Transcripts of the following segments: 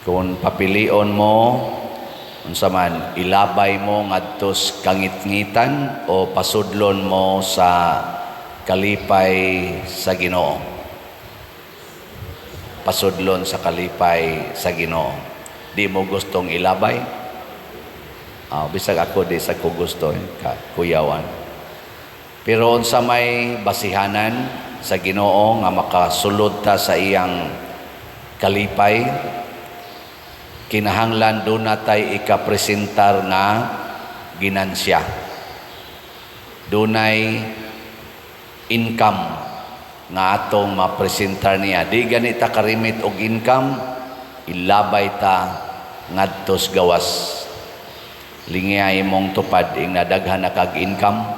Kung papilion mo, unsa man ilabay mo ngadtos kangit-ngitan o pasudlon mo sa kalipay sa Ginoo. Pasudlon sa kalipay sa Ginoo. Di mo gustong ilabay? Bisag ako di sa ko gusto, kuyawan. Pero unsa may basihanan sa Ginoo nga makasulod ta sa iyang kalipay, kinahanglan doon natay ikapresentar nga ginansya. Dunay income nga atong mapresentar niya. Di ganita karimit og income, ilabay ta ngadtos gawas. Lingay mong tupad ing nadaghan na kag income.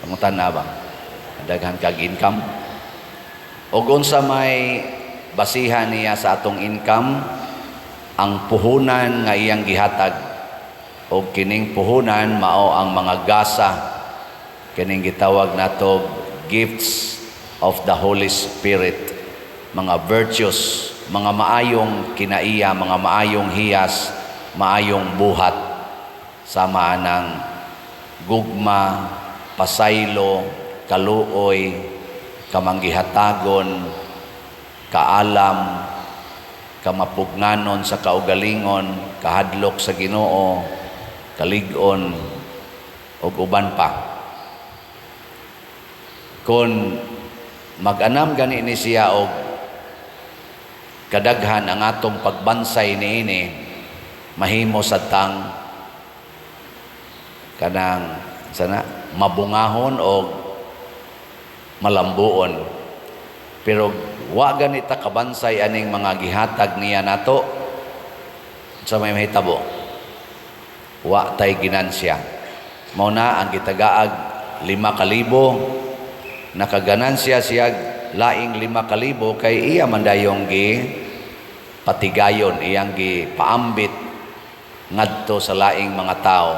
Pangutan na ba? Nadaghan kag income. O unsa may basihan niya sa atong income, ang puhunan nga iyang gihatag. O kining puhunan mao ang mga gasa, kining gitawag nato gifts of the Holy Spirit, mga virtues, mga maayong kinaiya, mga maayong hiyas, maayong buhat, sama ng gugma, pasaylo, kaluoy, kamanggihatagon, kaalam, kamapugnanon sa kaugalingon, kahadlok sa Ginoo, kalig-on, ug uban pa. Kung mag-anam gani ni siya og kadaghan ang atong pagbansay niini, mahimo sa tang kanang sana mabungahon o malambuon. Pero wa ganita kabansay aning mga gihatag niya nato sa may mahitabo. Wa tay ginansya. Mao na ang gitagaag 5,000, nakaganansya siya laing 5,000 kay iya man dayong gi patigayon, iyang gi paambit ngadto sa laing mga tao.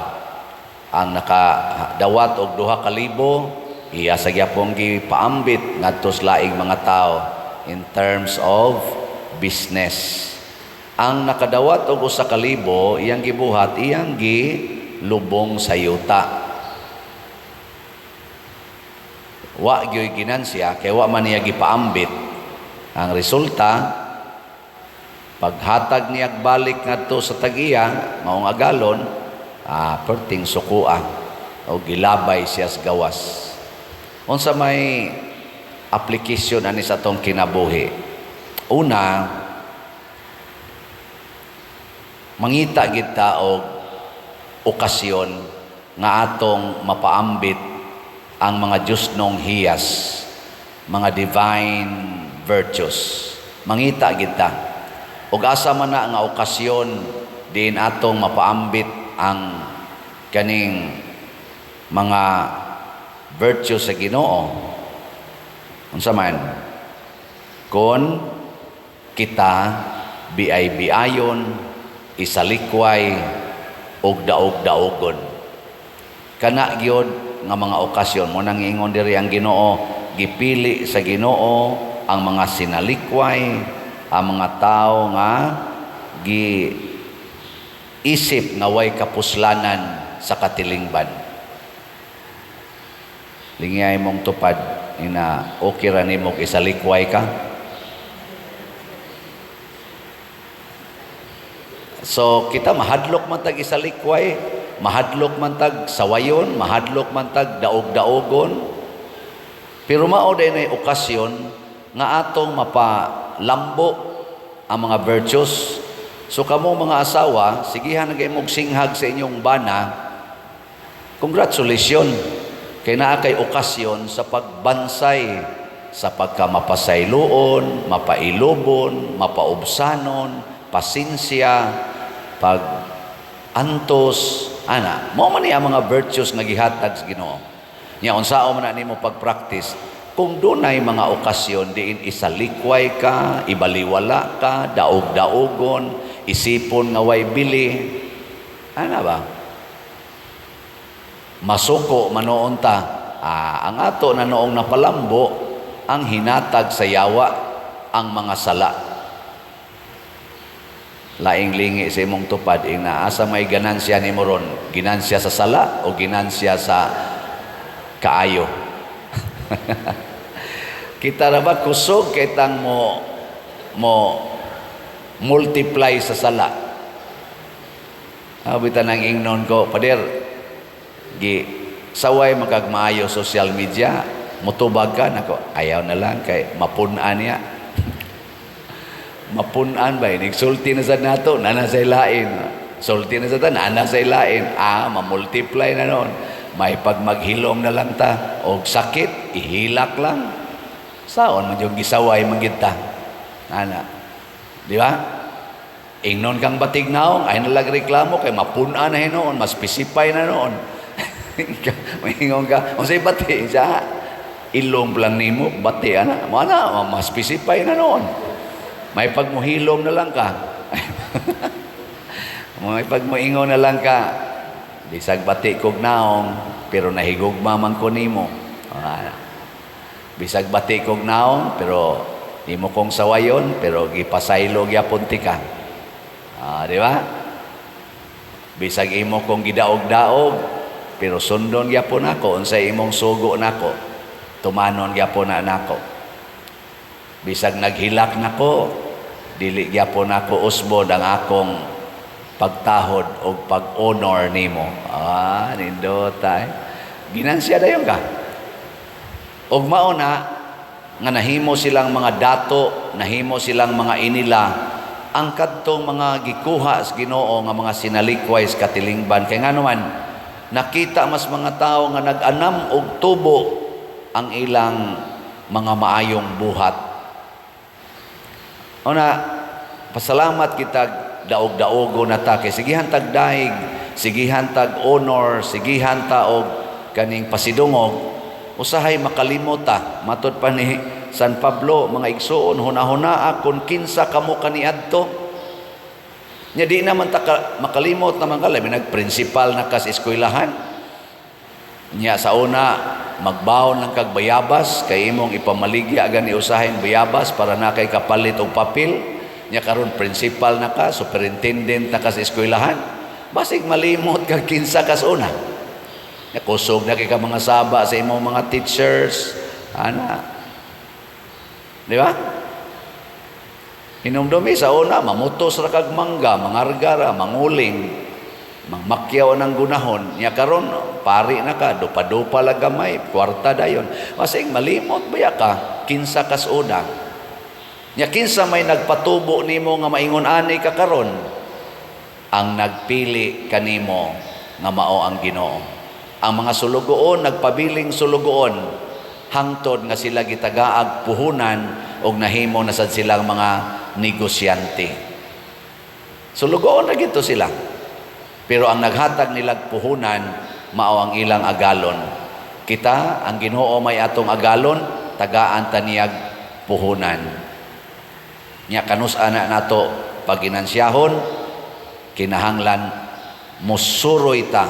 Ang nakadawat og 2,000, iya sa gyapon gi paambit ngadto sa laing mga tao in terms of business. Ang nakadawat og 1,000, iyang gibuhat, iyang gi lubong sa yuta. Wa gyoy ginansya kay wa man niya gipaambit. Ang resulta, paghatag niya balik ngadto sa tag-iya, maong agalon, perting sukua o gilabay siya sa gawas. Unsa may application ani sa atong kinabuhi? Una, mangita gid ta og okasyon nga atong mapaambit ang mga Diyos nung hiyas, mga divine virtues. Mangita gid ta. Ug asa man na nga okasyon din atong mapaambit ang kaning mga virtues sa Ginoo. Unsa man? Kon kita biay-biayon, isalikway, ug daog-daogon. Kana gyud nga mga okasyon mo nang ingon diri ang Ginoo, gipili sa Ginoo ang mga sinalikway, ang mga tao nga isip nga way kapuslanan sa katilingban. Lingay mong tupad ina okay ra nimo isalikway ka. So kita mahadlok man tag isalikway, mahadlok man tag sawayon, mahadlok man tag daog-daogon. Pero mao day nay okasyon nga atong mapalambo ang mga virtues. So kamo mga asawa, sigihan na kayo singhag sa inyong bana, congratulations. Kay naa kay okasyon sa pagbansay, sa pagkamapasayloon, mapailobon, mapaubsanon, pasinsya, pag-antos, ana. Mao man niya mga virtues nga gihatag sa Ginoo. Nya unsao man nimo pag-practice kung dunay mga okasyon diin isalikway ka, ibaliwala ka, daog-daogon, isipon nga way bili. Ana ba? Masuko manoon ta. Ang ato na noong napalambo ang hinatag sa yawa ang mga sala. laing lingi sa imong tupad ina asa may ganansya nimo ron, ginansya sa sala o ginansya sa kaayo. Kita ra ba kusog kay tang mo multiply sa sala. Bitan ang ingnon ko, pader, saway magagmaayo social media, mutubag ka, nako, ayaw na lang, kay mapunan niya. Mapunan ba, nagsulti na sa nato, nana sa ilain. Sulti na sa ta, nana sa ilain. Mamultiply na noon. May pag maghilom na lang ta, o sakit, ihilak lang. Saon man yung gisaway magita. Ana. Di ba? Ingnon kang batignaong, ay nalagreklamo kay mapunan na noon, mas specify na noon. Mahingon ka, o say bati, siya, ilong lang nimo, bati, ana, mas specify na noon. May pagmuhilom na lang ka. May pagmuingon na lang ka, bisag bati kog naong, pero nahigugma man ko nimo. Bisag bati kog naong, pero di mo kong sawayon, pero gipasaylo gyapon ti ka. Di ba? Bisag imo kong gidaog-daog, pero sundon gyapon ako unsay imong sugo nako. Tumanon gyapon na nako. Bisag naghilak nako, dili gyapon ako usbod ang akong pagtahod o pag-honor nimo. Nindotay. Ginansya dayon ka. Og mao na nga nahimo silang mga dato, nahimo silang mga inila, ang kadtong mga gikuha sa Ginoo nga mga sinalikway sa katilingban. Kay nga naman, nakita mas mga tao nga nag-anam og tubo ang ilang mga maayong buhat. Una, pasalamat kita daog-daogo na ta kay sigihan tag daig, sigihan tag honor, sigihan ta og kaning pasidungog, usahay makalimot ta. Matod pa ni San Pablo, mga igsoon, hunahunaa kung kinsa kamo kaniadto. Nya di naman ta makalimot naman ka, labi nagprinsipal na kas eskwelahan. Nya sa una, magbaon lang kag bayabas, kay imong ipamaligya gani usahin bayabas para na kay kapalit og papel. Nya karon principal na ka, superintendent na kas eskwelahan. Basig malimot kag kinsa kas una. Nya kusog na kay ka mga saba sa imong mga teachers. Di ba? Hinumdumi sa una, mamutos ra kag mangga, mangargara, manguling, mangmakyaw ng gunahon. Nya karon pari na ka, dupa-dupa lang gamay, kwarta dayon. Masing malimot ba ka, kinsa kas una. Nya kinsa may nagpatubo nimo nga maingon ani ka karon, ang nagpili kanimo nga mao ang Ginoo. Ang mga sulugoon nagpabiling sulugoon, hangtod nga sila gitagaag puhunan og nahimo na sad silang mga negosyante. Sulugoon na gito sila. Pero ang naghatag nilag puhunan mao ang ilang agalon. Kita ang Ginoo may atong agalon, tagaan ta niyag puhunan. Nya kanus-an na nato pag ginansyahon, kinahanglan musuroy ta.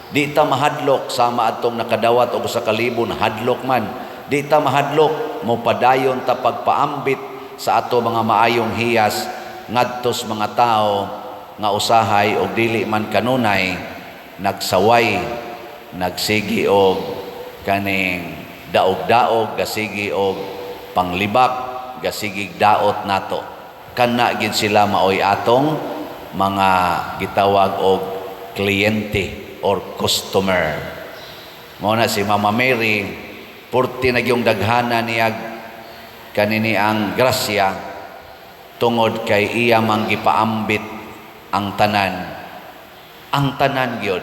Di ta mahadlok sama atong nakadawat og sa kalibon hadlok man. Di ta mahadlok mo padayon ta pagpaambit sa ato mga maayong hiyas ngadtos mga tao nga usahay og dili man kanunay nagsaway, nagsigi og kaning daog-daog, gasigi og panglibak, gasigi daot nato. Kana gid sila maoy atong mga gitawag og kliyente or customer. Muna si Mama Mary, purti na yung daghana niya kanini ang grasya tungod kay iya mang gipaambit ang tanan. Ang tanan gyud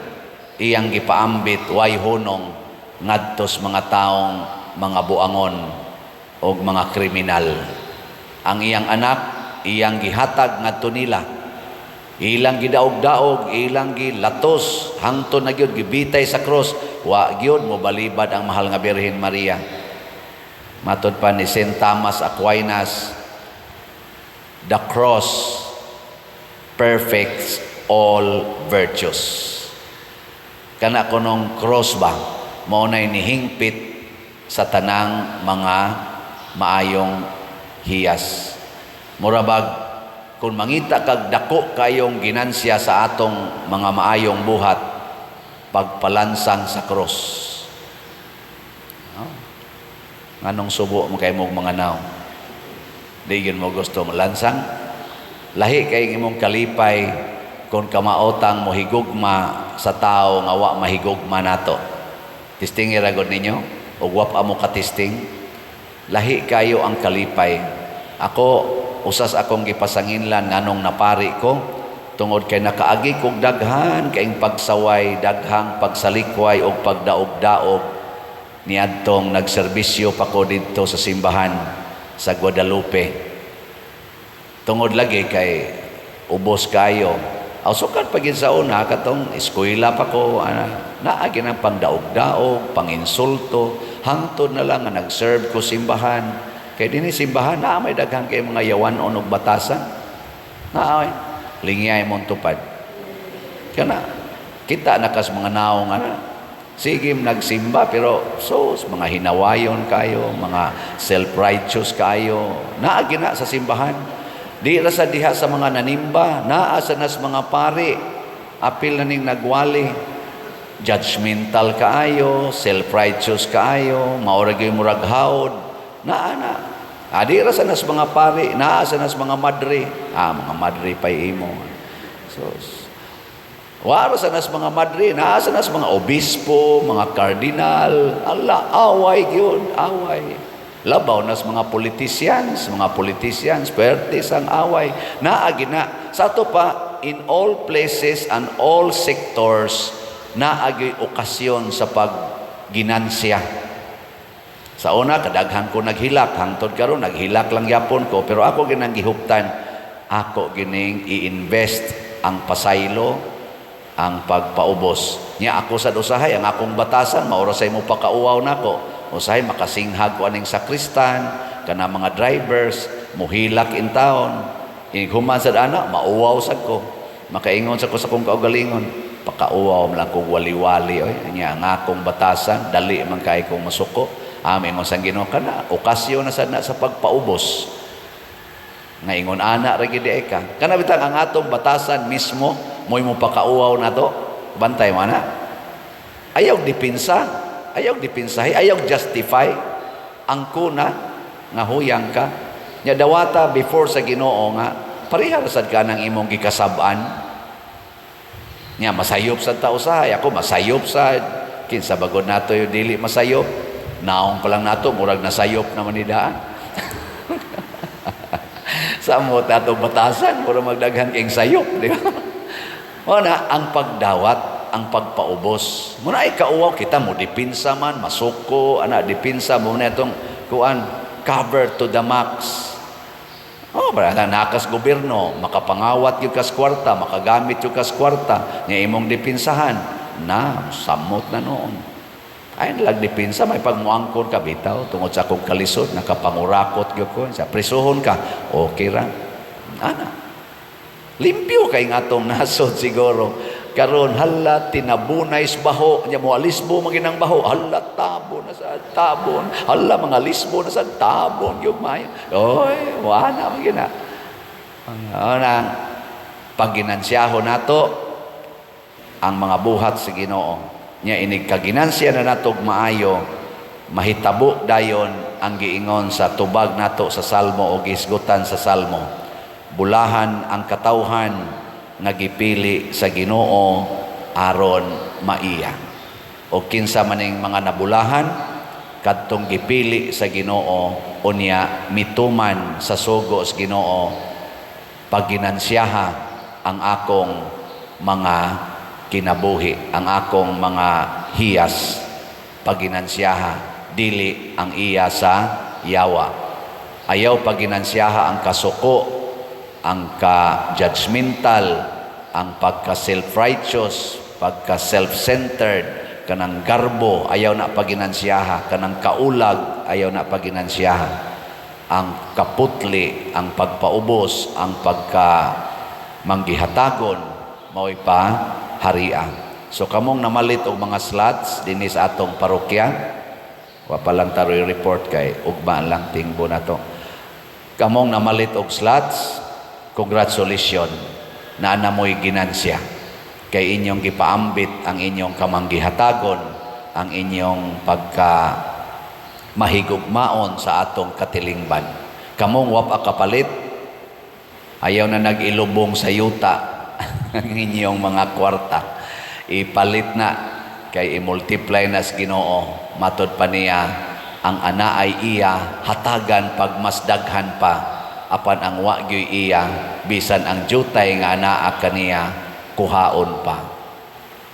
iyang gipaambit way hunong ngadtos mga taong mga buangon o mga kriminal. Ang iyang anak iyang gihatag ngadto nila. Ilang gidaog-daog, ilang gilatos, hangtod na gyud gibitay sa cross, wa gyud mo balibad ang mahal nga Birhen Maria. Matod pa ni Saint Thomas Aquinas, the cross perfects all virtues. Kana kunong cross ba, mao nay nihingpit sa tanang mga maayong hiyas. Murabag kung mangita kag dako kayong ginansya sa atong mga maayong buhat, pagpalansang sa cross. No? Nganong subo mo kay mong mga naw? Di yun mo gusto malansang? Lahi kay imong kalipay kung kamaotang mo higugma sa tao nga wa mahigugma nato. Tisting iragod ninyo? O wapa mo katisting? Lahi kayo ang kalipay. Ako, usas akong gipasanginlan nganong napari ko, tungod kay nakaagi kong daghan kaing pagsaway, daghang pagsalikway o pagdaog-daog niadtong nagserbisyo pa ko dito sa simbahan sa Guadalupe. Tungod lagi kay ubos kayo. Sukat pagin sa una, katong eskwela pa ko, naagi ng pangdaog-daog, panginsulto, hangtod na lang nga nag-serve ko simbahan. Kaya din simbahan, may daghang kay mga yawan o batasan. Lingiyay mong tupad. Kaya kita nakas mga naong sige, nagsimba, pero mga hinawayon kayo, mga self-righteous kayo, naagi na sa simbahan. Di ra sa diha sa mga nanimba, naa sa nas mga pari, apil na ning nagwali, judgmental kaayo, self-righteous kaayo, maurag yung murag haod, naa. Di ra sa nas mga pari, naa sa nas mga madre, mga madre pa'y imo. Waro sa nas mga madre, naa sa nas mga obispo, mga kardinal, away yun, away. Labaw nas mga politicians, pertis ang away. Naagi na. Sa ito pa, in all places and all sectors, naagi okasyon sa pagginansya. Sa una, kadaghan ko naghilak. Hangtod karon naghilak lang yapon ko. Pero ako ginang gihuptan. Ako gining i-invest ang pasaylo, ang pagpaubos. Nya ako sa usahay, ang akong batasan, maurasay mo pakauaw na ko. Usahay makasinghag ko aning sakristan, kana mga drivers, muhilak in town. Human sa ana, mauwaw sad ko. Makaingon sa ko sa kong kaugalingon, pakauwaw man lang kong wali-wali. Nya nga akong batasan, dali man kay kong masuko. Ingon sang Ginoo kana, okasyon na sad na sa pagpaubos. Nga ingon ana ra gid ka. Kana bitang ang atong batasan mismo, moy mo pakauwaw na to. Bantay mo na. Ayaw dipinsa. Ayaw dipinsahi, ayaw justify ang kuna nga huyang ka. Nya dawata before sa Ginoo nga parihar sad ka ng imong gikasab-an. Nya masayop sad ta usahay, ako masayop sad. Kinsa bagod nato yung dili masayop. Naong pa lang nato murag nasayop naman ni daan. Sa mo tato batasan puro magdaghan king sayop, di ba? Ona ang pagdawat, ang pagpaubos. Muna ay kauwaw kita mo dipinsa man, masuko, dipinsa mo na itong cover to the max. Para nakas gobyerno, makapangawat yung kas kwarta, makagamit yung kas kwarta, niya imong dipinsahan, samot na noon. Ay nalag dipinsa, may pagmuangkon ka, bitaw, tungod sa akong kalisod, nakapangurakot yung ko, sa prisuhon ka, okay ra. Limpyo kay nga itong nasod siguro. Karon hala tinabunay sa baho nya mo alisbo maginang baho hala tabon na sa tabon hala mga lisbo na sa tabon yung mayo oy wala magina ang pagginansyahon nato ang mga buhat sa Ginoo nya inig kaginansya na nato maayo mahitabo dayon ang giingon sa tubag nato sa salmo o gisgutan sa salmo bulahan ang katawhan nga gipili sa Ginoo aron maiya. O kinsa maning mga nabulahan kadtong gipili sa Ginoo unya mituman sa sugo sa Ginoo pagginansiyaha ang akong mga kinabuhi, ang akong mga hiyas pagginansiyaha dili ang iya sa yawa. Ayaw pagginansiyaha ang kasuko, ang ka-judgmental, ang pagka-self-righteous, pagka-self-centered, kanang garbo, ayaw na paginansiyaha, kanang kaulag, ayaw na paginansiyaha, ang kaputli, ang pagpaubos, ang pagka-manggihatagon, mao'y pa haria. So kamong namalit og mga slots dinhi sa atong parokya, wa pa lang taroy report kay ugma lang tingbo na to. Kamong namalit og slots, congratulations na namoy ginansya. Kay inyong gipaambit ang inyong kamanggihatagon, ang inyong pagka mahigugmaon sa atong katilingban. Kamong wapa kapalit, ayaw na nag-ilubong sa yuta ang inyong mga kwarta. Ipalit na, kay i-multiply na sa Ginoo. Matod pa niya, ang ana ay iya, hatagan pagmasdaghan pa, apan ang wagyo'y iya, bisan ang jutay nga anaa kaniya, kuhaon pa.